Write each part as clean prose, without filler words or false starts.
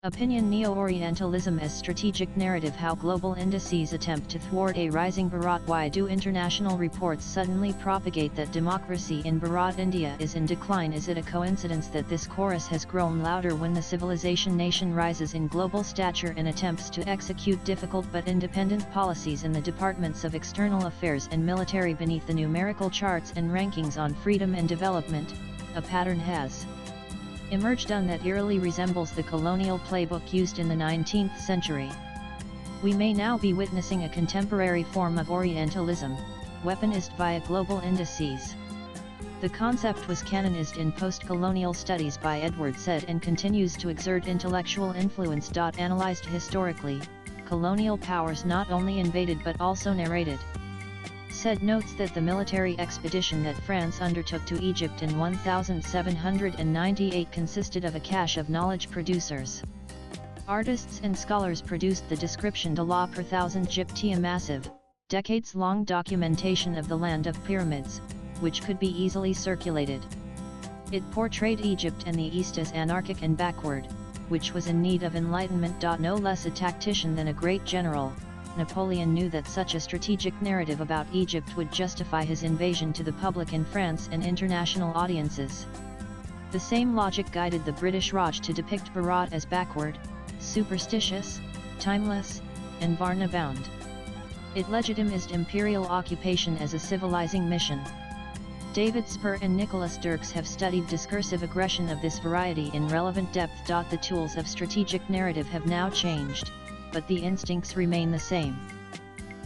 Opinion Neo-Orientalism as strategic narrative. How global indices attempt to thwart a rising Bharat. Why do international reports suddenly propagate that democracy in Bharat India is in decline? Is it a coincidence that this chorus has grown louder when the civilization nation rises in global stature and attempts to execute difficult but independent policies in the departments of external affairs and military? Beneath the numerical charts and rankings on freedom and development, a pattern has emerged on that eerily resembles the colonial playbook used in the 19th century. We may now be witnessing a contemporary form of Orientalism, weaponized via global indices. The concept was canonized in post-colonial studies by Edward Said and continues to exert intellectual influence. Analyzed historically, colonial powers not only invaded but also narrated. Said notes that the military expedition that France undertook to Egypt in 1798 consisted of a cache of knowledge producers. Artists and scholars produced the description de la per thousand Gyptia massive, decades-long documentation of the land of pyramids, which could be easily circulated. It portrayed Egypt and the East as anarchic and backward, which was in need of enlightenment. No less a tactician than a great general, Napoleon knew that such a strategic narrative about Egypt would justify his invasion to the public in France and international audiences. The same logic guided the British Raj to depict Bharat as backward, superstitious, timeless, and Varna-bound. It legitimized imperial occupation as a civilizing mission. David Spur and Nicholas Dirks have studied discursive aggression of this variety in relevant depth. The tools of strategic narrative have now changed, but the instincts remain the same.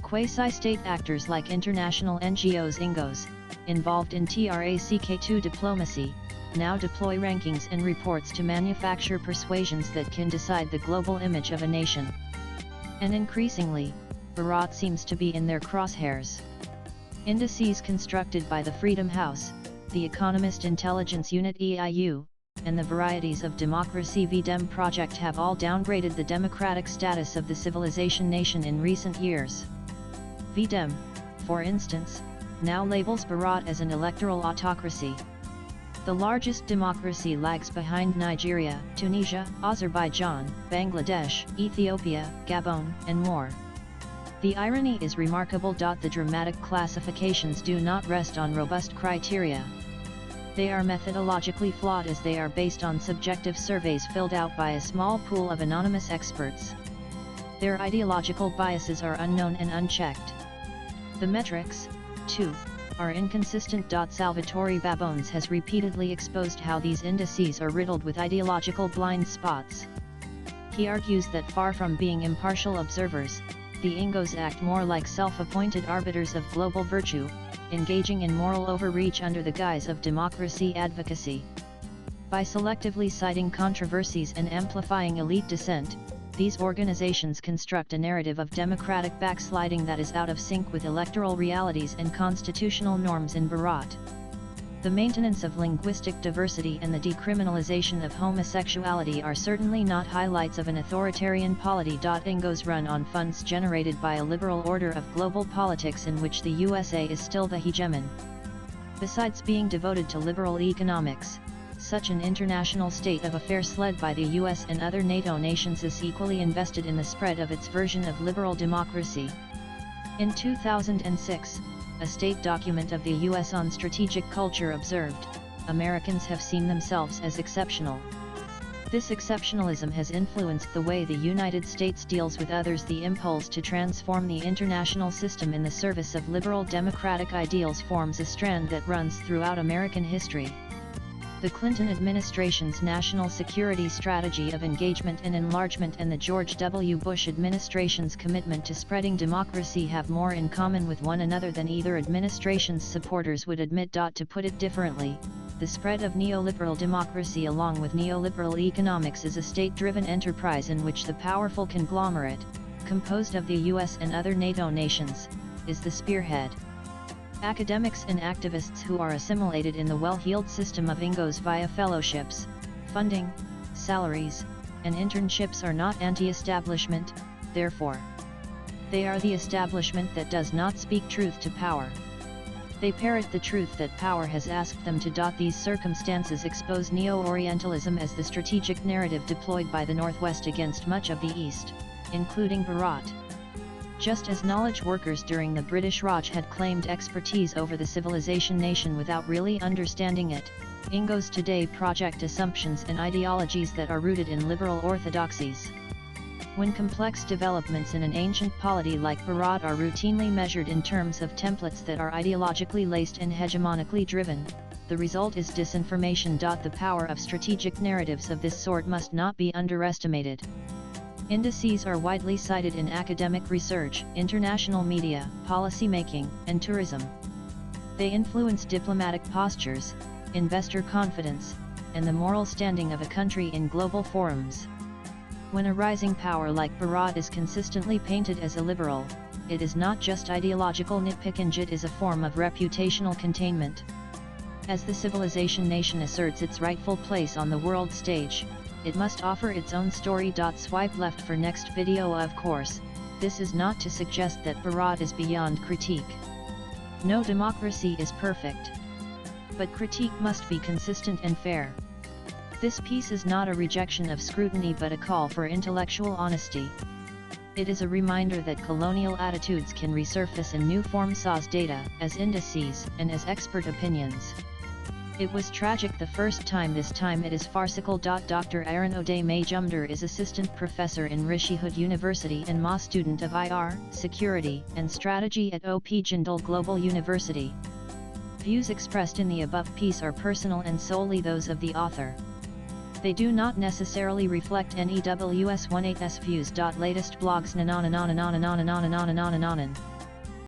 Quasi-state actors like international NGOs INGOs, involved in TRACK2 diplomacy, now deploy rankings and reports to manufacture persuasions that can decide the global image of a nation. And increasingly, Bharat seems to be in their crosshairs. Indices constructed by the Freedom House, the Economist Intelligence Unit EIU, and the Varieties of Democracy VDEM project have all downgraded the democratic status of the civilization nation in recent years. VDEM, for instance, now labels Bharat as an electoral autocracy. The largest democracy lags behind Nigeria, Tunisia, Azerbaijan, Bangladesh, Ethiopia, Gabon, and more. The irony is remarkable. The dramatic classifications do not rest on robust criteria. They are methodologically flawed as they are based on subjective surveys filled out by a small pool of anonymous experts. Their ideological biases are unknown and unchecked. The metrics, too, are inconsistent. Salvatore Babones has repeatedly exposed how these indices are riddled with ideological blind spots. He argues that far from being impartial observers, the INGOs act more like self-appointed arbiters of global virtue, engaging in moral overreach under the guise of democracy advocacy. By selectively citing controversies and amplifying elite dissent, these organizations construct a narrative of democratic backsliding that is out of sync with electoral realities and constitutional norms in Bharat. The maintenance of linguistic diversity and the decriminalization of homosexuality are certainly not highlights of an authoritarian polity. INGOs run on funds generated by a liberal order of global politics in which the USA is still the hegemon. Besides being devoted to liberal economics, such an international state of affairs led by the US and other NATO nations is equally invested in the spread of its version of liberal democracy. In 2006, a state document of the US on strategic culture observed, Americans have seen themselves as exceptional. This exceptionalism has influenced the way the United States deals with others. The impulse to transform the international system in the service of liberal democratic ideals forms a strand that runs throughout American history. The Clinton administration's national security strategy of engagement and enlargement and the George W. Bush administration's commitment to spreading democracy have more in common with one another than either administration's supporters would admit. To put it differently, the spread of neoliberal democracy along with neoliberal economics is a state-driven enterprise in which the powerful conglomerate, composed of the US and other NATO nations, is the spearhead. Academics and activists who are assimilated in the well-heeled system of INGOs via fellowships, funding, salaries, and internships are not anti-establishment, therefore. They are the establishment that does not speak truth to power. They parrot the truth that power has asked them to. These circumstances expose Neo-Orientalism as the strategic narrative deployed by the Northwest against much of the East, including Bharat. Just as knowledge workers during the British Raj had claimed expertise over the civilization nation without really understanding it, Ingos today project assumptions and ideologies that are rooted in liberal orthodoxies. When complex developments in an ancient polity like Bharat are routinely measured in terms of templates that are ideologically laced and hegemonically driven, the result is disinformation. The power of strategic narratives of this sort must not be underestimated. Indices are widely cited in academic research, international media, policymaking, and tourism. They influence diplomatic postures, investor confidence, and the moral standing of a country in global forums. When a rising power like Bharat is consistently painted as illiberal, it is not just ideological nitpicking, it is a form of reputational containment. As the civilization nation asserts its rightful place on the world stage, it must offer its own story. Swipe left for next video. Of course, this is not to suggest that Bharat is beyond critique. No democracy is perfect. But critique must be consistent and fair. This piece is not a rejection of scrutiny but a call for intellectual honesty. It is a reminder that colonial attitudes can resurface in new forms as data, as indices, and as expert opinions. It was tragic the first time, this time it is farcical. Dr. Aaron O'Day Majumdar is assistant professor in Rishihood University and Ma student of IR, Security, and Strategy at OP Jindal Global University. Views expressed in the above piece are personal and solely those of the author. They do not necessarily reflect NEWS18's views. Latest blogs.